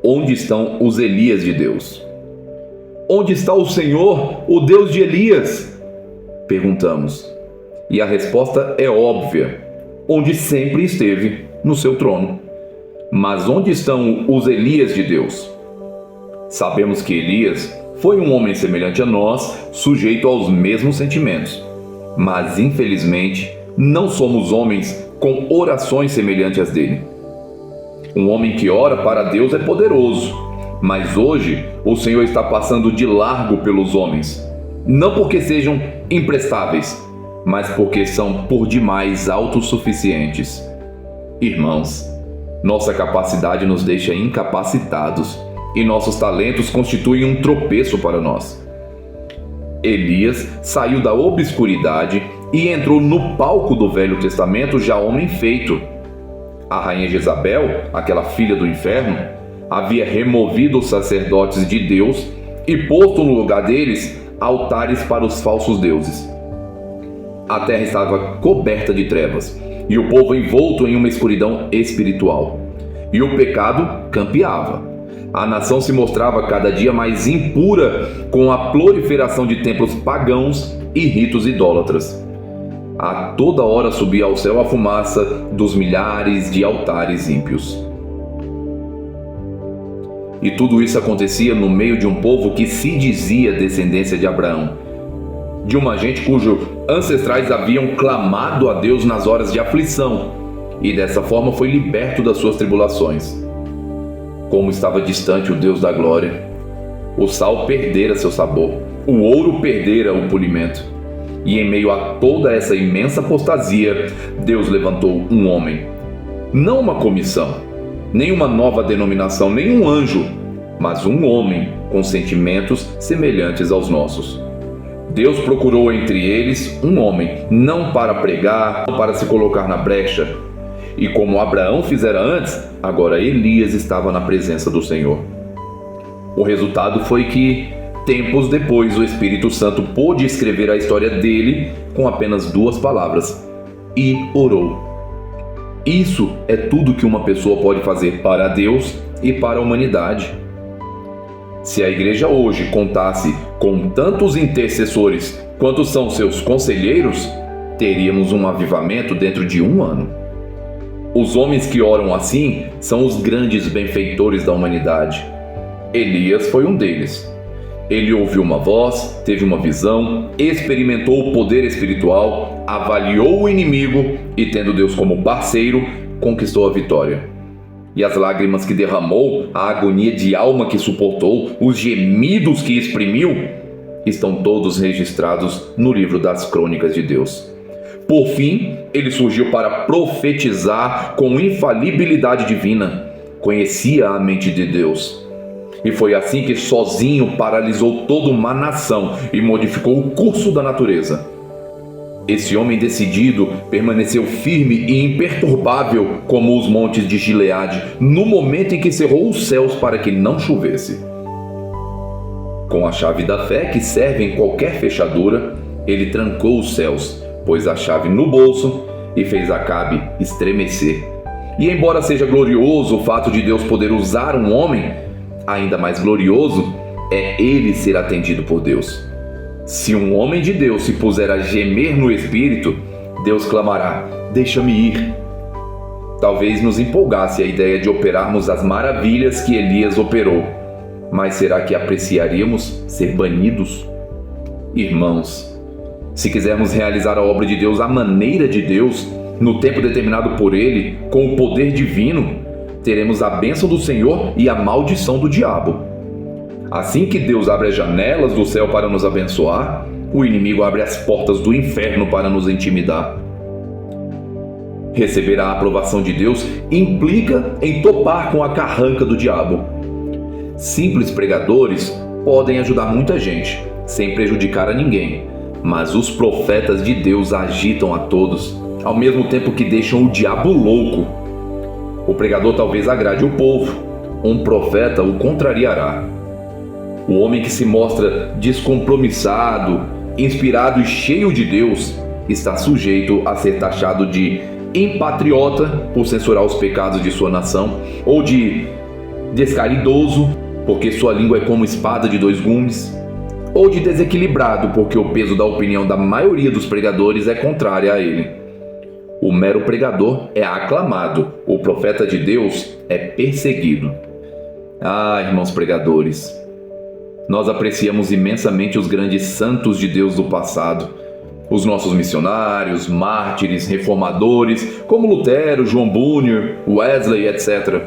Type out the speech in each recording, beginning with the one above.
Onde estão os Elias de Deus? Onde está o Senhor, o Deus de Elias? Perguntamos. E a resposta é óbvia: onde sempre esteve, no seu trono. Mas onde estão os Elias de Deus? Sabemos que Elias foi um homem semelhante a nós, sujeito aos mesmos sentimentos. Mas, infelizmente, não somos homens com orações semelhantes às dele. Um homem que ora para Deus é poderoso, mas hoje o Senhor está passando de largo pelos homens, não porque sejam imprestáveis, mas porque são por demais autossuficientes. Irmãos, nossa capacidade nos deixa incapacitados e nossos talentos constituem um tropeço para nós. Elias saiu da obscuridade e entrou no palco do Velho Testamento já homem feito. A rainha Jezabel, aquela filha do inferno, havia removido os sacerdotes de Deus e posto no lugar deles altares para os falsos deuses. A terra estava coberta de trevas e o povo envolto em uma escuridão espiritual. E o pecado campeava. A nação se mostrava cada dia mais impura com a proliferação de templos pagãos e ritos idólatras. A toda hora subia ao céu a fumaça dos milhares de altares ímpios. E tudo isso acontecia no meio de um povo que se dizia descendência de Abraão, de uma gente cujos ancestrais haviam clamado a Deus nas horas de aflição, e dessa forma foi liberto das suas tribulações. Como estava distante o Deus da glória! O sal perdera seu sabor, o ouro perdera o polimento. E em meio a toda essa imensa apostasia, Deus levantou um homem. Não uma comissão, nem uma nova denominação, nem um anjo, mas um homem com sentimentos semelhantes aos nossos. Deus procurou entre eles um homem, não para pregar, não para se colocar na brecha. E como Abraão fizera antes, agora Elias estava na presença do Senhor. O resultado foi que, tempos depois, o Espírito Santo pôde escrever a história dele com apenas 2 palavras: e orou. Isso é tudo que uma pessoa pode fazer para Deus e para a humanidade. Se a igreja hoje contasse com tantos intercessores quanto são seus conselheiros, teríamos um avivamento dentro de 1 ano. Os homens que oram assim são os grandes benfeitores da humanidade. Elias foi um deles. Ele ouviu uma voz, teve uma visão, experimentou o poder espiritual, avaliou o inimigo e, tendo Deus como parceiro, conquistou a vitória. E as lágrimas que derramou, a agonia de alma que suportou, os gemidos que exprimiu, estão todos registrados no livro das crônicas de Deus. Por fim, ele surgiu para profetizar com infalibilidade divina. Conhecia a mente de Deus. E foi assim que sozinho paralisou toda uma nação e modificou o curso da natureza. Esse homem decidido permaneceu firme e imperturbável como os montes de Gileade no momento em que cerrou os céus para que não chovesse. Com a chave da fé que serve em qualquer fechadura, ele trancou os céus, pôs a chave no bolso e fez Acabe estremecer. E embora seja glorioso o fato de Deus poder usar um homem, ainda mais glorioso é ele ser atendido por Deus. Se um homem de Deus se puser a gemer no espírito, Deus clamará: deixa-me ir. Talvez nos empolgasse a ideia de operarmos as maravilhas que Elias operou, mas será que apreciaríamos ser banidos? Irmãos, se quisermos realizar a obra de Deus à maneira de Deus, no tempo determinado por Ele, com o poder divino, teremos a bênção do Senhor e a maldição do diabo. Assim que Deus abre as janelas do céu para nos abençoar, o inimigo abre as portas do inferno para nos intimidar. Receber a aprovação de Deus implica em topar com a carranca do diabo. Simples pregadores podem ajudar muita gente, sem prejudicar a ninguém, mas os profetas de Deus agitam a todos, ao mesmo tempo que deixam o diabo louco. O pregador talvez agrade o povo, um profeta o contrariará. O homem que se mostra descompromissado, inspirado e cheio de Deus, está sujeito a ser taxado de impatriota por censurar os pecados de sua nação, ou de descaridoso, porque sua língua é como espada de dois gumes, ou de desequilibrado, porque o peso da opinião da maioria dos pregadores é contrária a ele. O mero pregador é aclamado, o profeta de Deus é perseguido. Ah, irmãos pregadores, nós apreciamos imensamente os grandes santos de Deus do passado, os nossos missionários, mártires, reformadores, como Lutero, João Bunyan, Wesley, etc.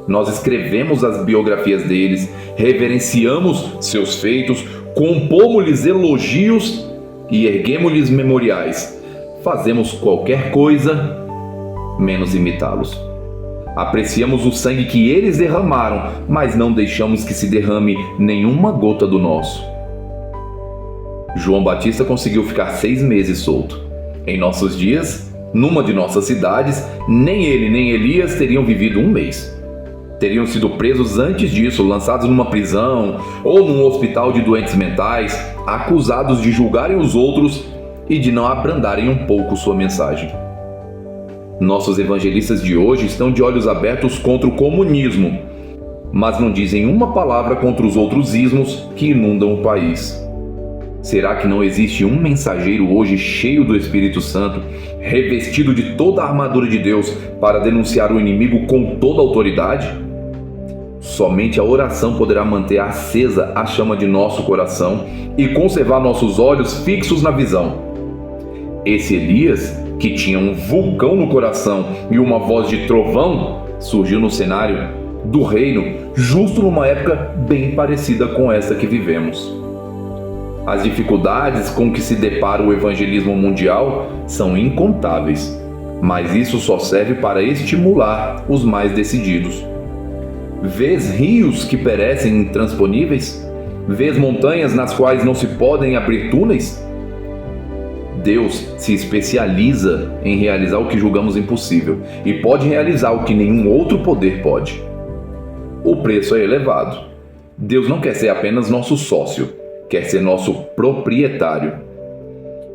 Nós escrevemos as biografias deles, reverenciamos seus feitos, compomos-lhes elogios e erguemos-lhes memoriais. Fazemos qualquer coisa menos imitá-los. Apreciamos o sangue que eles derramaram, mas não deixamos que se derrame nenhuma gota do nosso. João Batista conseguiu ficar 6 meses solto. Em nossos dias, numa de nossas cidades, nem ele nem Elias teriam vivido 1 mês. Teriam sido presos antes disso, lançados numa prisão ou num hospital de doentes mentais, acusados de julgarem os outros e de não abrandarem um pouco sua mensagem. Nossos evangelistas de hoje estão de olhos abertos contra o comunismo, mas não dizem uma palavra contra os outros ismos que inundam o país. Será que não existe um mensageiro hoje cheio do Espírito Santo, revestido de toda a armadura de Deus para denunciar o inimigo com toda a autoridade? Somente a oração poderá manter acesa a chama de nosso coração e conservar nossos olhos fixos na visão. Esse Elias, que tinha um vulcão no coração e uma voz de trovão, surgiu no cenário do reino justo numa época bem parecida com essa que vivemos. As dificuldades com que se depara o evangelismo mundial são incontáveis, mas isso só serve para estimular os mais decididos. Vês rios que perecem intransponíveis? Vês montanhas nas quais não se podem abrir túneis? Deus se especializa em realizar o que julgamos impossível e pode realizar o que nenhum outro poder pode. O preço é elevado. Deus não quer ser apenas nosso sócio, quer ser nosso proprietário.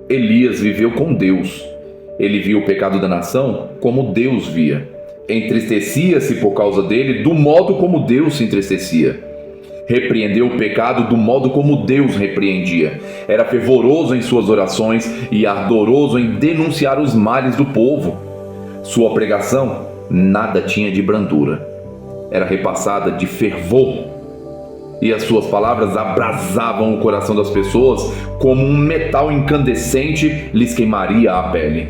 Elias viveu com Deus. Ele viu o pecado da nação como Deus via. Entristecia-se por causa dele do modo como Deus se entristecia. Repreendeu o pecado do modo como Deus repreendia. Era fervoroso em suas orações e ardoroso em denunciar os males do povo. Sua pregação nada tinha de brandura. Era repassada de fervor. E as suas palavras abrasavam o coração das pessoas como um metal incandescente lhes queimaria a pele.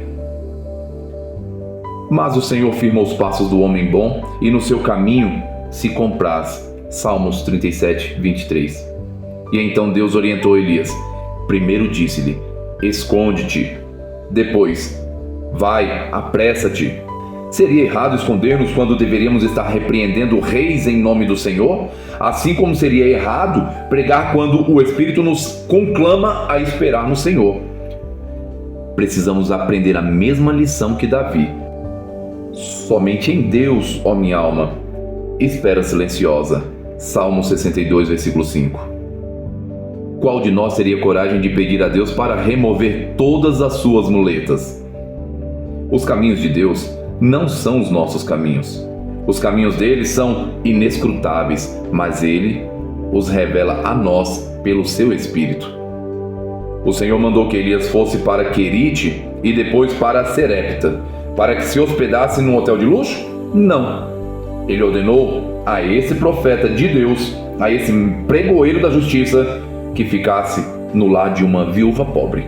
Mas o Senhor firma os passos do homem bom e no seu caminho se compraz. Salmos 37, 23. E então Deus orientou Elias. Primeiro disse-lhe: esconde-te. Depois: vai, apressa-te. Seria errado esconder-nos quando deveríamos estar repreendendo reis em nome do Senhor? Assim como seria errado pregar quando o Espírito nos conclama a esperar no Senhor. Precisamos aprender a mesma lição que Davi. Somente em Deus, ó minha alma, espera silenciosa. Salmo 62, versículo 5. Qual de nós teria coragem de pedir a Deus para remover todas as suas muletas? Os caminhos de Deus não são os nossos caminhos. Os caminhos dele são inescrutáveis, mas ele os revela a nós pelo seu Espírito. O Senhor mandou que Elias fosse para Querite e depois para Serepta, para que se hospedasse num hotel de luxo? Não. Ele ordenou a esse profeta de Deus, a esse pregoeiro da justiça, que ficasse no lar de uma viúva pobre.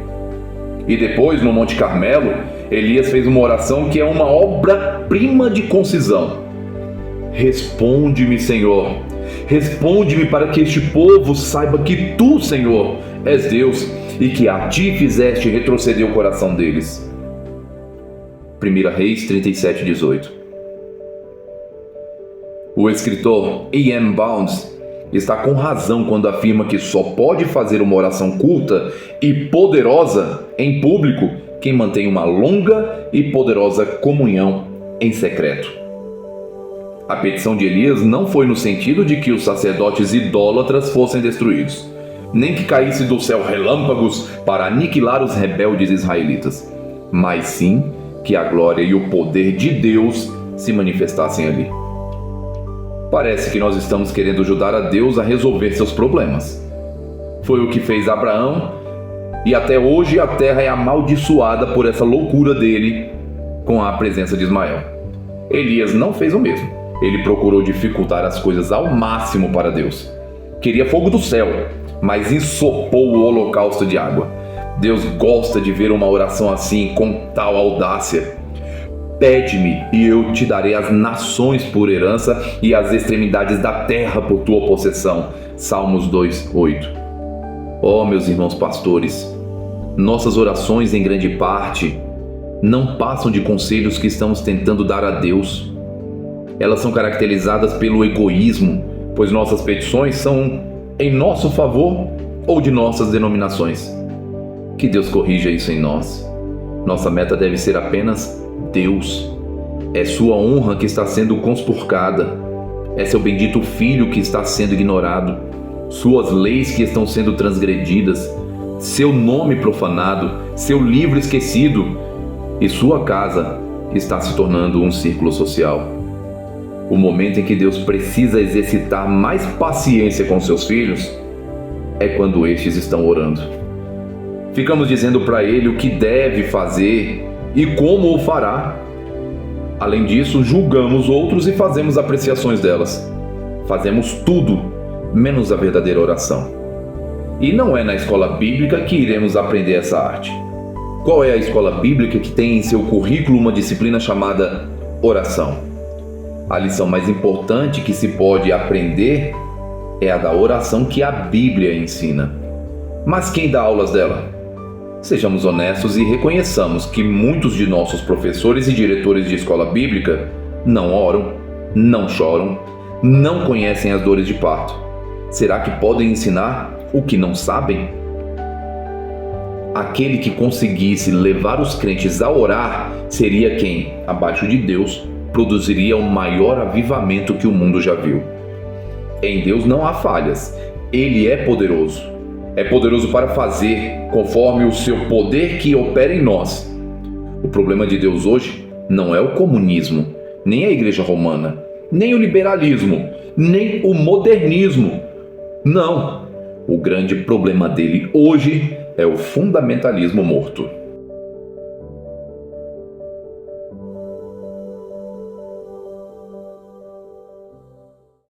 E depois, no Monte Carmelo, Elias fez uma oração que é uma obra-prima de concisão. Responde-me, Senhor. Responde-me para que este povo saiba que Tu, Senhor, és Deus e que a Ti fizeste retroceder o coração deles. 1 Reis 37, 18. O escritor E.M. Bounds está com razão quando afirma que só pode fazer uma oração culta e poderosa em público quem mantém uma longa e poderosa comunhão em secreto. A petição de Elias não foi no sentido de que os sacerdotes idólatras fossem destruídos, nem que caísse do céu relâmpagos para aniquilar os rebeldes israelitas, mas sim que a glória e o poder de Deus se manifestassem ali. Parece que nós estamos querendo ajudar a Deus a resolver seus problemas. Foi o que fez Abraão, e até hoje a terra é amaldiçoada por essa loucura dele com a presença de Ismael. Elias não fez o mesmo. Ele procurou dificultar as coisas ao máximo para Deus. Queria fogo do céu, mas ensopou o holocausto de água. Deus gosta de ver uma oração assim, com tal audácia. Pede-me e eu te darei as nações por herança e as extremidades da terra por tua possessão. Salmos 2:8. Oh, meus irmãos pastores, nossas orações em grande parte não passam de conselhos que estamos tentando dar a Deus. Elas são caracterizadas pelo egoísmo, pois nossas petições são em nosso favor ou de nossas denominações. Que Deus corrija isso em nós. Nossa meta deve ser apenas Deus. É sua honra que está sendo conspurcada. É seu bendito Filho que está sendo ignorado. Suas leis que estão sendo transgredidas. Seu nome profanado. Seu livro esquecido. E sua casa está se tornando um círculo social. O momento em que Deus precisa exercitar mais paciência com seus filhos é quando estes estão orando. Ficamos dizendo para ele o que deve fazer e como o fará. Além disso, julgamos outros e fazemos apreciações delas. Fazemos tudo, menos a verdadeira oração. E não é na escola bíblica que iremos aprender essa arte. Qual é a escola bíblica que tem em seu currículo uma disciplina chamada oração? A lição mais importante que se pode aprender é a da oração que a Bíblia ensina. Mas quem dá aulas dela? Sejamos honestos e reconheçamos que muitos de nossos professores e diretores de escola bíblica não oram, não choram, não conhecem as dores de parto. Será que podem ensinar o que não sabem? Aquele que conseguisse levar os crentes a orar seria quem, abaixo de Deus, produziria o maior avivamento que o mundo já viu. Em Deus não há falhas. Ele é poderoso. É poderoso para fazer conforme o seu poder que opera em nós. O problema de Deus hoje não é o comunismo, nem a Igreja Romana, nem o liberalismo, nem o modernismo. Não. O grande problema dele hoje é o fundamentalismo morto.